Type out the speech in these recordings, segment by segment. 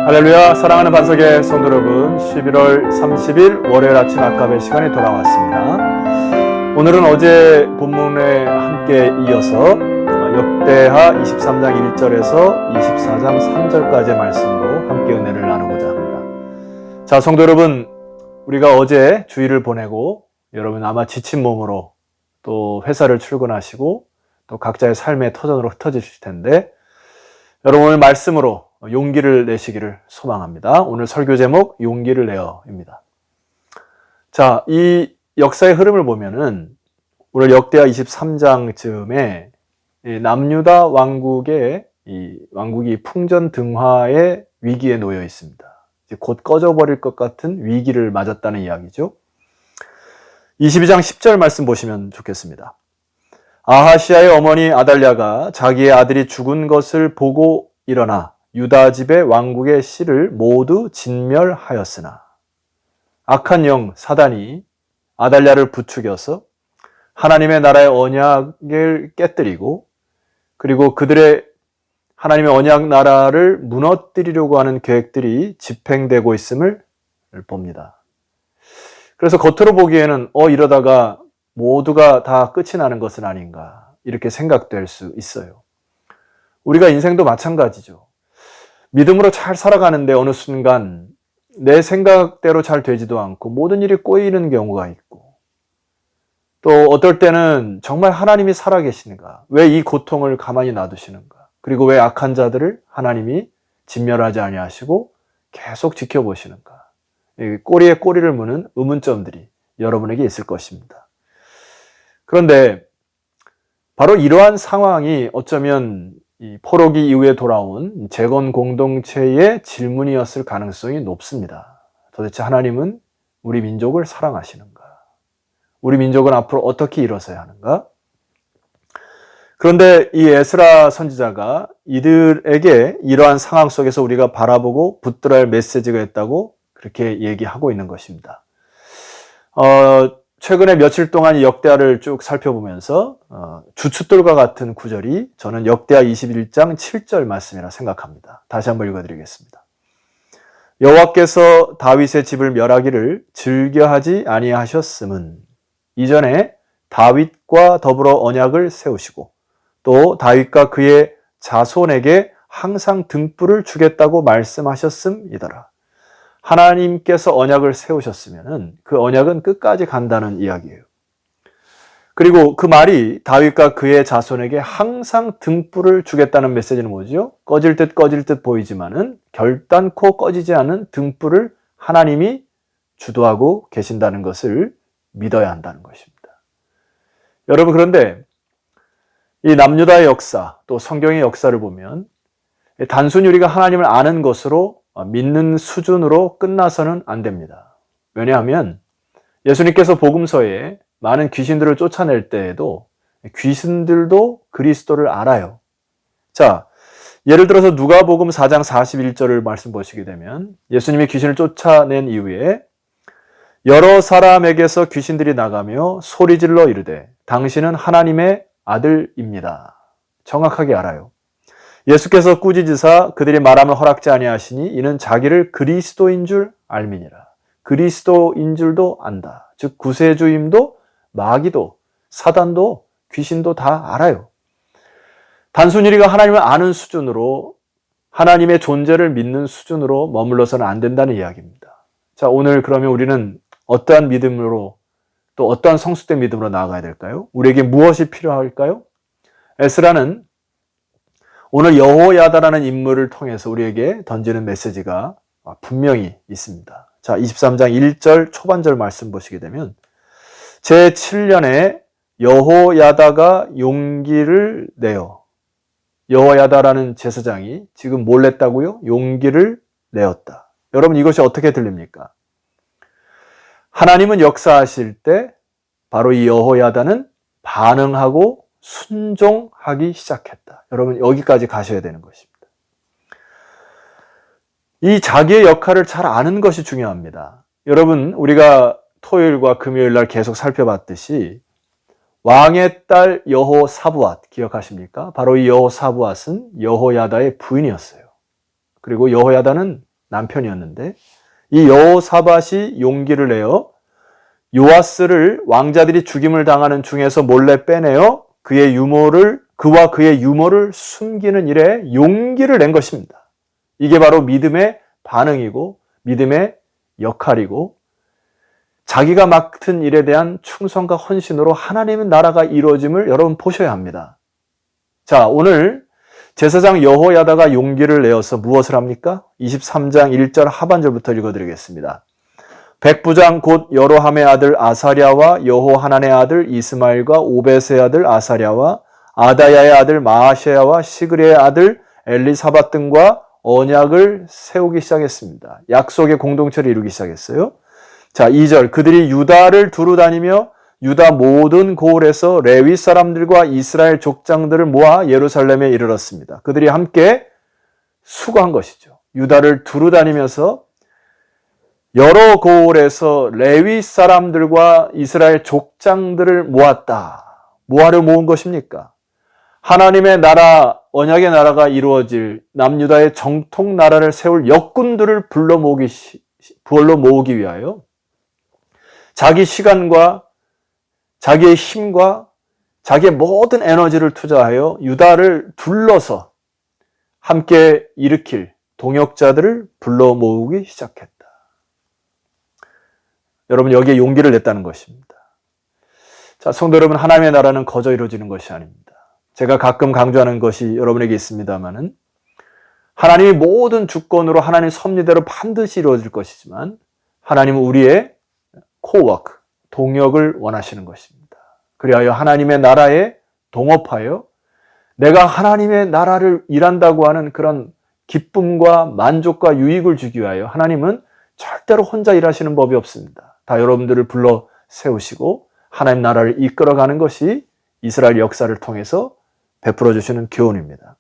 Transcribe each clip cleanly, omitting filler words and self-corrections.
할렐루야. 사랑하는 반석의 성도 여러분, 11월 30일 월요일 아침 아까의 시간이 돌아왔습니다. 오늘은 어제 본문에 함께 이어서 역대하 23장 1절에서 24장 3절까지의 말씀으로 함께 은혜를 나누고자 합니다. 자, 성도 여러분, 우리가 어제 주일을 보내고 여러분 아마 지친 몸으로 또 회사를 출근하시고 또 각자의 삶의 터전으로 흩어지실 텐데, 여러분 오늘 말씀으로 용기를 내시기를 소망합니다. 오늘 설교 제목 용기를 내어입니다. 자, 이 역사의 흐름을 보면은 오늘 역대하 23장 즈음에 남유다 왕국의 왕국이 풍전등화의 위기에 놓여 있습니다. 이제 곧 꺼져버릴 것 같은 위기를 맞았다는 이야기죠. 22장 10절 말씀 보시면 좋겠습니다. 아하시아의 어머니 아달랴가 자기의 아들이 죽은 것을 보고 일어나 유다 집의 왕국의 씨를 모두 진멸하였으나 악한 영 사단이 아달랴를 부추겨서 하나님의 나라의 언약을 깨뜨리고 그리고 그들의 하나님의 언약 나라를 무너뜨리려고 하는 계획들이 집행되고 있음을 봅니다. 그래서 겉으로 보기에는 이러다가 모두가 다 끝이 나는 것은 아닌가 이렇게 생각될 수 있어요. 우리가 인생도 마찬가지죠. 믿음으로 잘 살아가는데 어느 순간 내 생각대로 잘 되지도 않고 모든 일이 꼬이는 경우가 있고, 또 어떨 때는 정말 하나님이 살아계시는가, 왜 이 고통을 가만히 놔두시는가, 그리고 왜 악한 자들을 하나님이 진멸하지 아니하시고 계속 지켜보시는가, 꼬리에 꼬리를 무는 의문점들이 여러분에게 있을 것입니다. 그런데 바로 이러한 상황이 어쩌면 이 포로기 이후에 돌아온 재건 공동체의 질문이었을 가능성이 높습니다. 도대체 하나님은 우리 민족을 사랑하시는가? 우리 민족은 앞으로 어떻게 일어서야 하는가? 그런데 이 에스라 선지자가 이들에게 이러한 상황 속에서 우리가 바라보고 붙들어야 할 메시지가 있다고 그렇게 얘기하고 있는 것입니다. 최근에 며칠 동안 이 역대하를 쭉 살펴보면서 주춧돌과 같은 구절이 저는 역대하 21장 7절 말씀이라 생각합니다. 다시 한번 읽어드리겠습니다. 여호와께서 다윗의 집을 멸하기를 즐겨하지 아니하셨음은 이전에 다윗과 더불어 언약을 세우시고 또 다윗과 그의 자손에게 항상 등불을 주겠다고 말씀하셨음이더라. 하나님께서 언약을 세우셨으면 그 언약은 끝까지 간다는 이야기예요. 그리고 그 말이 다윗과 그의 자손에게 항상 등불을 주겠다는 메시지는 뭐죠? 꺼질 듯 보이지만은 결단코 꺼지지 않은 등불을 하나님이 주도하고 계신다는 것을 믿어야 한다는 것입니다. 여러분, 그런데 이 남유다의 역사, 또 성경의 역사를 보면 단순히 우리가 하나님을 아는 것으로 믿는 수준으로 끝나서는 안 됩니다. 왜냐하면 예수님께서 복음서에 많은 귀신들을 쫓아낼 때에도 귀신들도 그리스도를 알아요. 자, 예를 들어서 누가복음 4장 41절을 말씀 보시게 되면 예수님이 귀신을 쫓아낸 이후에 여러 사람에게서 귀신들이 나가며 소리질러 이르되 당신은 하나님의 아들입니다. 정확하게 알아요. 예수께서 꾸짖으사 그들이 말하면 허락지 아니하시니 이는 자기를 그리스도인 줄 알미니라. 그리스도인 줄도 안다. 즉 구세주임도 마귀도 사단도 귀신도 다 알아요. 단순히 우리가 하나님을 아는 수준으로 하나님의 존재를 믿는 수준으로 머물러서는 안 된다는 이야기입니다. 자, 오늘 그러면 우리는 어떠한 믿음으로 또 어떠한 성숙된 믿음으로 나아가야 될까요? 우리에게 무엇이 필요할까요? 에스라는 오늘 여호야다라는 인물을 통해서 우리에게 던지는 메시지가 분명히 있습니다. 자, 23장 1절 초반절 말씀 보시게 되면 제7년에 여호야다가 용기를 내어, 여호야다라는 제사장이 지금 뭘 냈다고요? 용기를 내었다. 여러분, 이것이 어떻게 들립니까? 하나님은 역사하실 때 바로 이 여호야다는 반응하고 순종하기 시작했다. 여러분, 여기까지 가셔야 되는 것입니다. 이 자기의 역할을 잘 아는 것이 중요합니다. 여러분, 우리가 토요일과 금요일 날 계속 살펴봤듯이 왕의 딸 여호사부앗 기억하십니까? 바로 이 여호사부앗은 여호야다의 부인이었어요. 그리고 여호야다는 남편이었는데 이 여호사밧이 용기를 내어 요아스를 왕자들이 죽임을 당하는 중에서 몰래 빼내어 그와 그의 유모를 숨기는 일에 용기를 낸 것입니다. 이게 바로 믿음의 반응이고 믿음의 역할이고 자기가 맡은 일에 대한 충성과 헌신으로 하나님의 나라가 이루어짐을 여러분 보셔야 합니다. 자, 오늘 제사장 여호야다가 용기를 내어서 무엇을 합니까? 23장 1절 하반절부터 읽어드리겠습니다. 백부장 곧 여로함의 아들 아사랴와 여호하난의 아들 이스마엘과 오벳의 아들 아사랴와 아다야의 아들 마아세야와 시그리의 아들 엘리사밧 등과 언약을 세우기 시작했습니다. 약속의 공동체를 이루기 시작했어요. 자, 2절 그들이 유다를 두루 다니며 유다 모든 고을에서 레위 사람들과 이스라엘 족장들을 모아 예루살렘에 이르렀습니다. 그들이 함께 수고한 것이죠. 유다를 두루 다니면서 여러 고을에서 레위 사람들과 이스라엘 족장들을 모았다. 뭐하러 모은 것입니까? 하나님의 나라, 언약의 나라가 이루어질 남유다의 정통 나라를 세울 역군들을 불러 모으기 위하여 자기 시간과 자기의 힘과 자기의 모든 에너지를 투자하여 유다를 둘러서 함께 일으킬 동역자들을 불러 모으기 시작했다. 여러분, 여기에 용기를 냈다는 것입니다. 자, 성도 여러분, 하나님의 나라는 거저 이루어지는 것이 아닙니다. 제가 가끔 강조하는 것이 여러분에게 있습니다만은 하나님이 모든 주권으로 하나님 섭리대로 반드시 이루어질 것이지만 하나님은 우리의 코워크, 동역을 원하시는 것입니다. 그리하여 하나님의 나라에 동업하여 내가 하나님의 나라를 일한다고 하는 그런 기쁨과 만족과 유익을 주기 위하여 하나님은 절대로 혼자 일하시는 법이 없습니다. 다 여러분들을 불러 세우시고 하나님 나라를 이끌어가는 것이 이스라엘 역사를 통해서 베풀어 주시는 교훈입니다.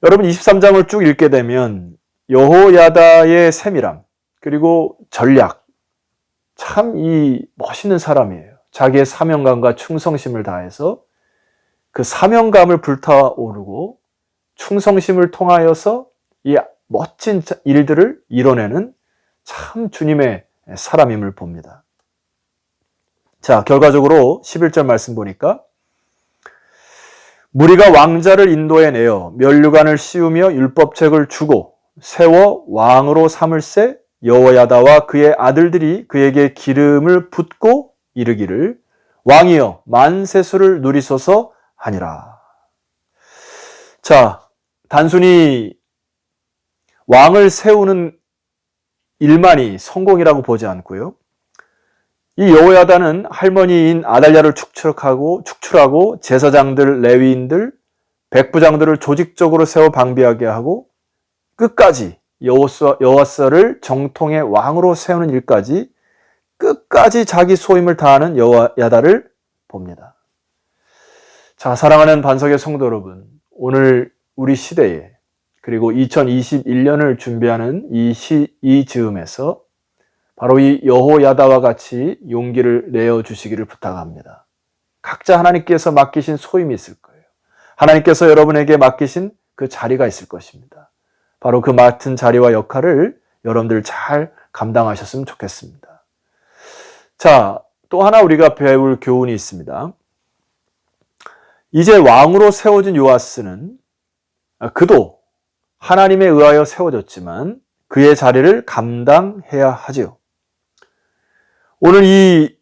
여러분 23장을 쭉 읽게 되면 여호야다의 세밀함 그리고 전략 참 이 멋있는 사람이에요. 자기의 사명감과 충성심을 다해서 그 사명감을 불타오르고 충성심을 통하여서 이 멋진 일들을 이뤄내는 참 주님의 사람임을 봅니다. 자, 결과적으로 11절 말씀 보니까 무리가 왕자를 인도해내어 면류관을 씌우며 율법책을 주고 세워 왕으로 삼을새 여호야다와 그의 아들들이 그에게 기름을 붓고 이르기를 왕이여 만세수를 누리소서 하니라. 자, 단순히 왕을 세우는 일만이 성공이라고 보지 않고요. 이 여호야다는 할머니인 아달랴를 축출하고 제사장들, 레위인들, 백부장들을 조직적으로 세워 방비하게 하고 끝까지 여호와스를 정통의 왕으로 세우는 일까지 끝까지 자기 소임을 다하는 여호야다를 봅니다. 자, 사랑하는 반석의 성도 여러분, 오늘 우리 시대에 그리고 2021년을 준비하는 이 즈음에서 바로 이 여호야다와 같이 용기를 내어주시기를 부탁합니다. 각자 하나님께서 맡기신 소임이 있을 거예요. 하나님께서 여러분에게 맡기신 그 자리가 있을 것입니다. 바로 그 맡은 자리와 역할을 여러분들 잘 감당하셨으면 좋겠습니다. 자, 또 하나 우리가 배울 교훈이 있습니다. 이제 왕으로 세워진 요아스는 그도 하나님에 의하여 세워졌지만 그의 자리를 감당해야 하지요. 오늘 이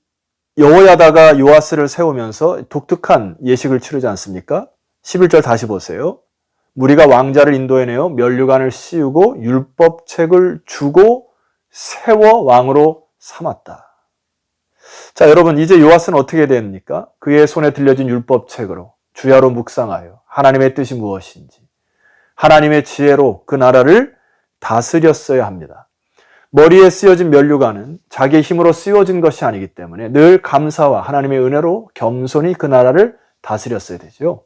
여호야다가 요아스를 세우면서 독특한 예식을 치르지 않습니까? 11절 다시 보세요. 무리가 왕자를 인도해내어 면류관을 씌우고 율법책을 주고 세워 왕으로 삼았다. 자, 여러분 이제 요아스는 어떻게 됩니까? 그의 손에 들려진 율법책으로 주야로 묵상하여 하나님의 뜻이 무엇인지 하나님의 지혜로 그 나라를 다스렸어야 합니다. 머리에 쓰여진 면류관은 자기의 힘으로 쓰여진 것이 아니기 때문에 늘 감사와 하나님의 은혜로 겸손히 그 나라를 다스렸어야 되죠.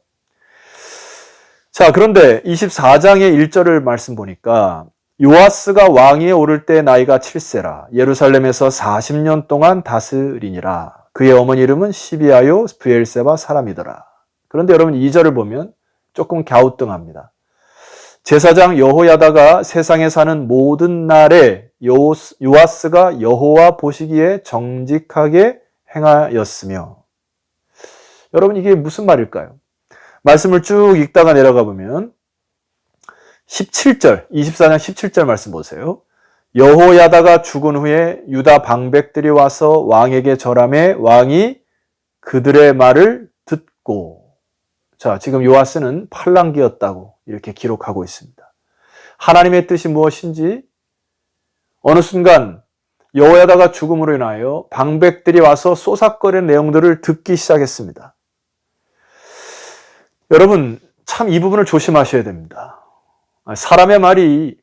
자, 그런데 24장의 1절을 말씀 보니까 요아스가 왕위에 오를 때 나이가 7세라 예루살렘에서 40년 동안 다스리니라. 그의 어머니 이름은 시비아요 브엘세바 사람이더라. 그런데 여러분 2절을 보면 조금 갸우뚱합니다. 제사장 여호야다가 세상에 사는 모든 날에 요아스가 여호와 보시기에 정직하게 행하였으며. 여러분, 이게 무슨 말일까요? 말씀을 쭉 읽다가 내려가 보면 17절, 24장 17절 말씀 보세요. 여호야다가 죽은 후에 유다 방백들이 와서 왕에게 절하매 왕이 그들의 말을 듣고. 자, 지금 요아스는 팔랑귀였다고 이렇게 기록하고 있습니다. 하나님의 뜻이 무엇인지 어느 순간 여호야다가 죽음으로 인하여 방백들이 와서 쏘삭거리는 내용들을 듣기 시작했습니다. 여러분, 참 이 부분을 조심하셔야 됩니다. 사람의 말이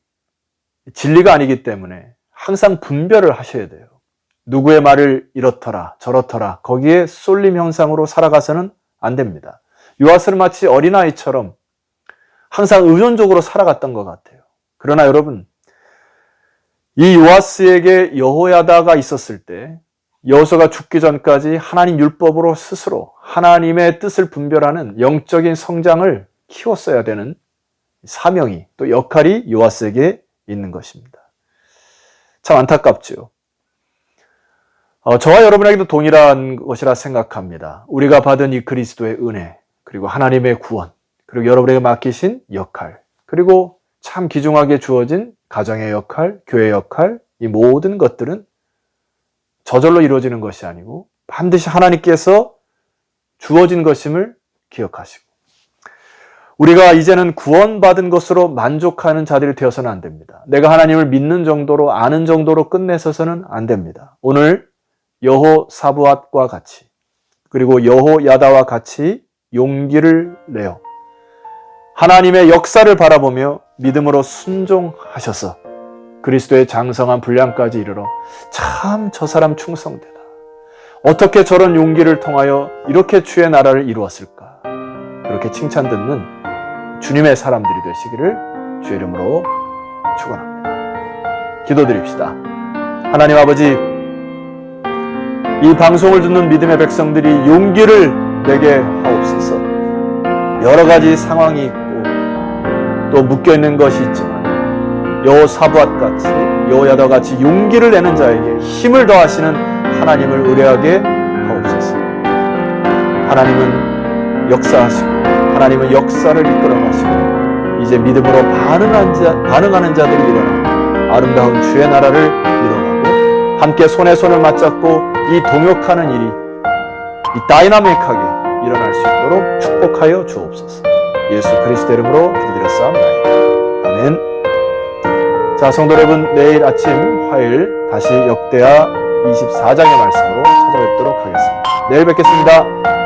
진리가 아니기 때문에 항상 분별을 하셔야 돼요. 누구의 말을 이렇더라 저렇더라 거기에 쏠림 형상으로 살아가서는 안 됩니다. 요아스는 마치 어린아이처럼 항상 의존적으로 살아갔던 것 같아요. 그러나 여러분, 이 요아스에게 여호야다가 있었을 때 여호수아가 죽기 전까지 하나님 율법으로 스스로 하나님의 뜻을 분별하는 영적인 성장을 키웠어야 되는 사명이 또 역할이 요아스에게 있는 것입니다. 참 안타깝죠. 저와 여러분에게도 동일한 것이라 생각합니다. 우리가 받은 이 그리스도의 은혜, 그리고 하나님의 구원, 그리고 여러분에게 맡기신 역할, 그리고 참 귀중하게 주어진 가정의 역할, 교회 역할, 이 모든 것들은 저절로 이루어지는 것이 아니고 반드시 하나님께서 주어진 것임을 기억하시고, 우리가 이제는 구원받은 것으로 만족하는 자들이 되어서는 안 됩니다. 내가 하나님을 믿는 정도로, 아는 정도로 끝내서는 안 됩니다. 오늘 여호사부앗과 같이, 그리고 여호야다와 같이 용기를 내어 하나님의 역사를 바라보며 믿음으로 순종하셔서 그리스도의 장성한 분량까지 이르러 참 저 사람 충성되다. 어떻게 저런 용기를 통하여 이렇게 주의 나라를 이루었을까? 그렇게 칭찬 듣는 주님의 사람들이 되시기를 주의 이름으로 축원합니다. 기도드립시다. 하나님 아버지, 이 방송을 듣는 믿음의 백성들이 용기를 내게 하옵소서. 여러 가지 상황이 있고 또 묶여있는 것이 있지만 여호사부앗같이 여호야다같이 용기를 내는 자에게 힘을 더하시는 하나님을 의뢰하게 하옵소서. 하나님은 역사하시고 하나님은 역사를 이끌어가시고 이제 믿음으로 반응하는 자들이 일어나 아름다운 주의 나라를 이뤄가고 함께 손에 손을 맞잡고 이 동역하는 일이 이 다이나믹하게 일어날 수 있도록 축복하여 주옵소서. 예수 그리스도 이름으로 기도드렸사옵나이다. 아멘. 자, 성도 여러분, 내일 아침 화요일 다시 역대하 24장의 말씀으로 찾아뵙도록 하겠습니다. 내일 뵙겠습니다.